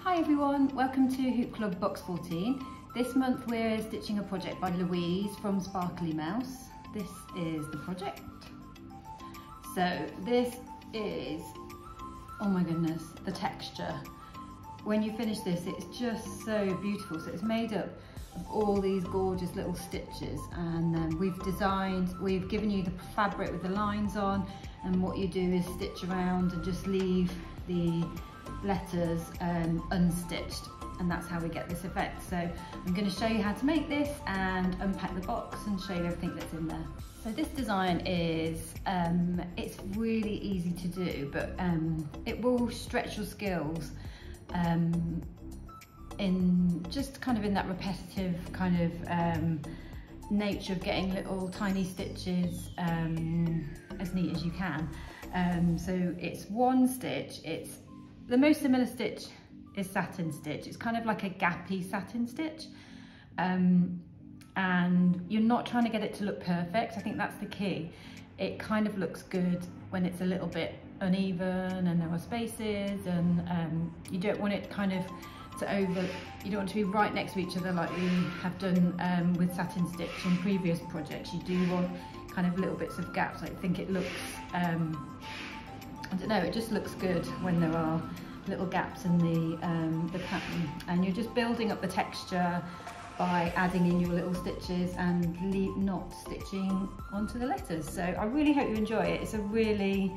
Hi everyone, welcome to Hoop Club Box 14. This month we're stitching a project by Louise from Sparklymouse. This is the project. So this is, oh my goodness, the texture. When you finish this, it's just so beautiful. So it's made up of all these gorgeous little stitches, and then we've given you the fabric with the lines on, and what you do is stitch around and just leave the letters unstitched, and that's how we get this effect. So I'm going to show you how to make this and unpack the box and show you everything that's in there. So this design is, it's really easy to do, but it will stretch your skills in just kind of in that repetitive kind of nature of getting little tiny stitches as neat as you can. So it's one stitch. It's the most similar stitch is satin stitch. It's kind of like a gappy satin stitch, and you're not trying to get it to look perfect. I think that's the key. It kind of looks good when it's a little bit uneven and there are spaces, and you don't want it kind of you don't want to be right next to each other like we have done with satin stitch in previous projects. You do want kind of little bits of gaps. I think it looks, I don't know, it just looks good when there are little gaps in the pattern, and you're just building up the texture by adding in your little stitches and not stitching onto the letters. So I really hope you enjoy it. It's a really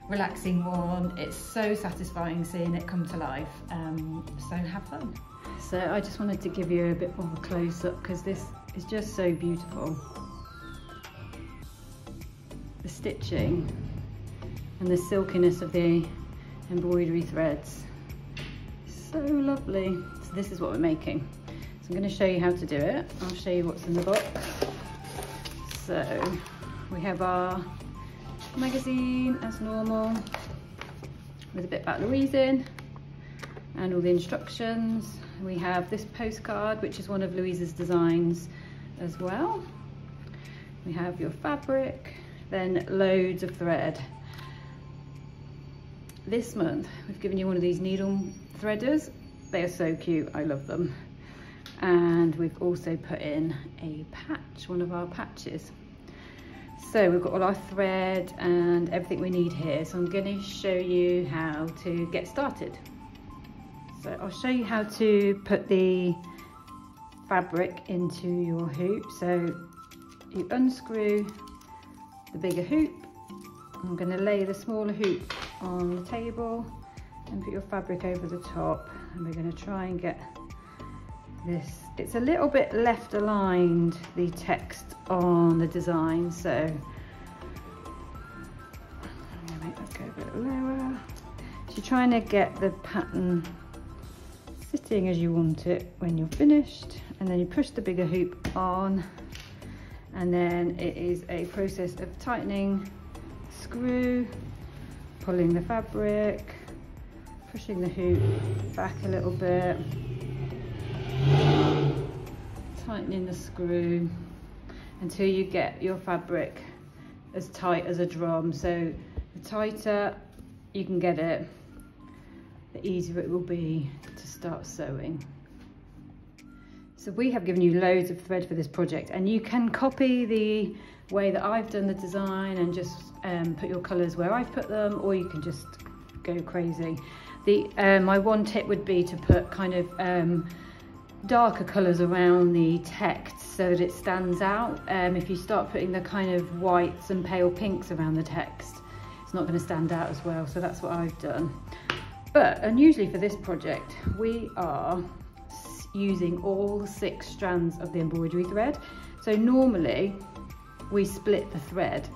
relaxing one. It's so satisfying seeing it come to life, so have fun. So I just wanted to give you a bit more of a close-up because this is just so beautiful. The stitching and the silkiness of the embroidery threads, so lovely. So this is what we're making. So I'm going to show you how to do it. I'll show you what's in the box. So we have our magazine as normal with a bit about Louise in and all the instructions. We have this postcard, which is one of Louise's designs as well. We have your fabric, then loads of thread. This month we've given you one of these needle threaders. They are so cute, I love them. And we've also put in a patch, one of our patches. So we've got all our thread and everything we need here. So I'm going to show you how to get started. So I'll show you how to put the fabric into your hoop. So you unscrew the bigger hoop. I'm going to lay the smaller hoop on the table and put your fabric over the top, and we're going to try and get this. It's a little bit left aligned, the text on the design, so I'm going to make that go a bit lower. So you're trying to get the pattern sitting as you want it when you're finished, and then you push the bigger hoop on, and then it is a process of tightening the screw, pulling the fabric, pushing the hoop back a little bit, tightening the screw until you get your fabric as tight as a drum. So the tighter you can get it, the easier it will be to start sewing. So we have given you loads of thread for this project, and you can copy the way that I've done the design and just put your colours where I've put them, or you can just go crazy. My one tip would be to put kind of darker colours around the text so that it stands out. If you start putting the kind of whites and pale pinks around the text, it's not going to stand out as well. So that's what I've done. But unusually for this project, we are using all 6 strands of the embroidery thread. So normally we split the thread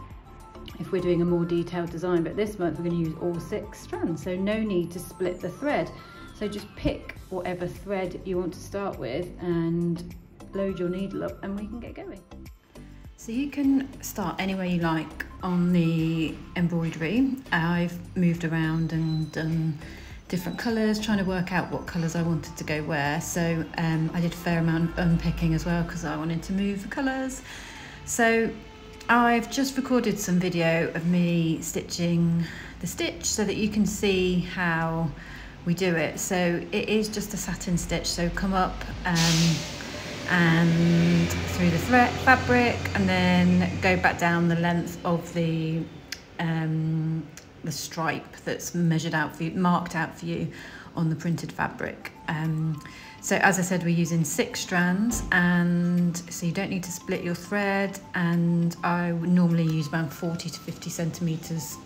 if we're doing a more detailed design, but this month we're going to use all 6 strands, so no need to split the thread. So just pick whatever thread you want to start with and load your needle up, and we can get going. So you can start anywhere you like on the embroidery. I've moved around and done different colours, trying to work out what colours I wanted to go where. So I did a fair amount of unpicking as well because I wanted to move the colours. So I've just recorded some video of me stitching the stitch so that you can see how we do it. So it is just a satin stitch, so come up and through the fabric, and then go back down the length of the stripe that's measured out for you, marked out for you on the printed fabric. So as I said, we're using 6 strands, and so you don't need to split your thread, and I would normally use around 40 to 50 centimetres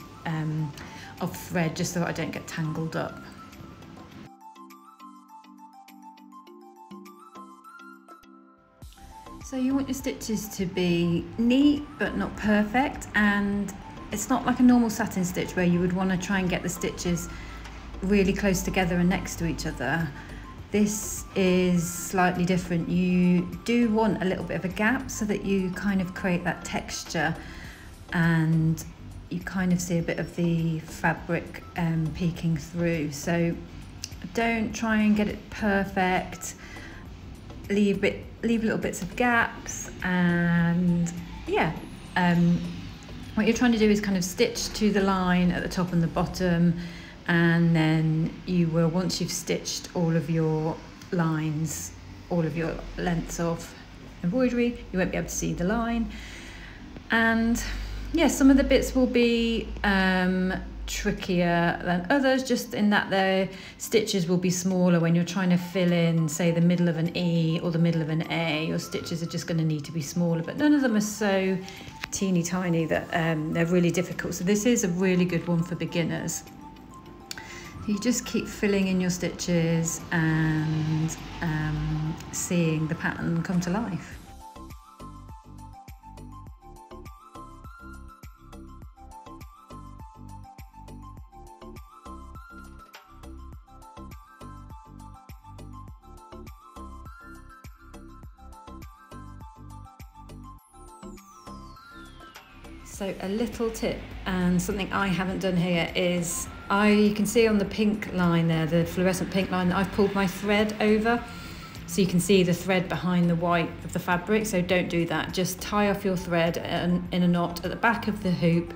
of thread, just so I don't get tangled up. So you want your stitches to be neat but not perfect, and it's not like a normal satin stitch where you would want to try and get the stitches really close together and next to each other. This is slightly different. You do want a little bit of a gap so that you kind of create that texture, and you kind of see a bit of the fabric peeking through. So don't try and get it perfect. Leave little bits of gaps, and yeah, what you're trying to do is kind of stitch to the line at the top and the bottom, and then you will, once you've stitched all of your lines, all of your lengths of embroidery, you won't be able to see the line. And yeah, some of the bits will be trickier than others, just in that their stitches will be smaller. When you're trying to fill in, say, the middle of an E or the middle of an A, your stitches are just going to need to be smaller, but none of them are so teeny tiny that they're really difficult. So this is a really good one for beginners. You just keep filling in your stitches and seeing the pattern come to life. So a little tip, and something I haven't done here, is you can see on the pink line there, the fluorescent pink line, I've pulled my thread over, so you can see the thread behind the white of the fabric. So don't do that. Just tie off your thread in a knot at the back of the hoop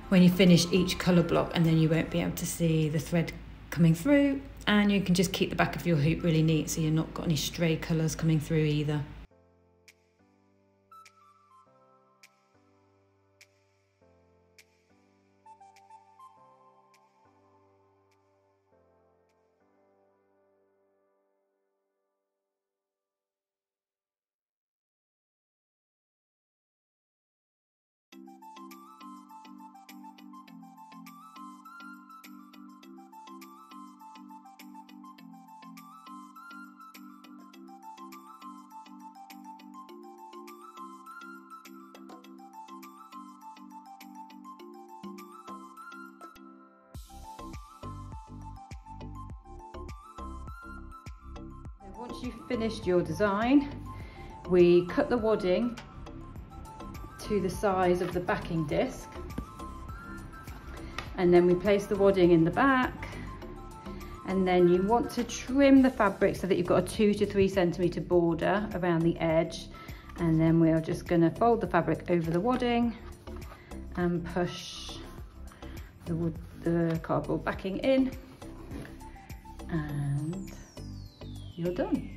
when you finish each colour block, and then you won't be able to see the thread coming through, and you can just keep the back of your hoop really neat so you're not got any stray colours coming through either. Once you've finished your design, we cut the wadding to the size of the backing disc, and then we place the wadding in the back, and then you want to trim the fabric so that you've got a 2 to 3 centimetre border around the edge, and then we're just going to fold the fabric over the wadding and push the cardboard backing in, and you're done.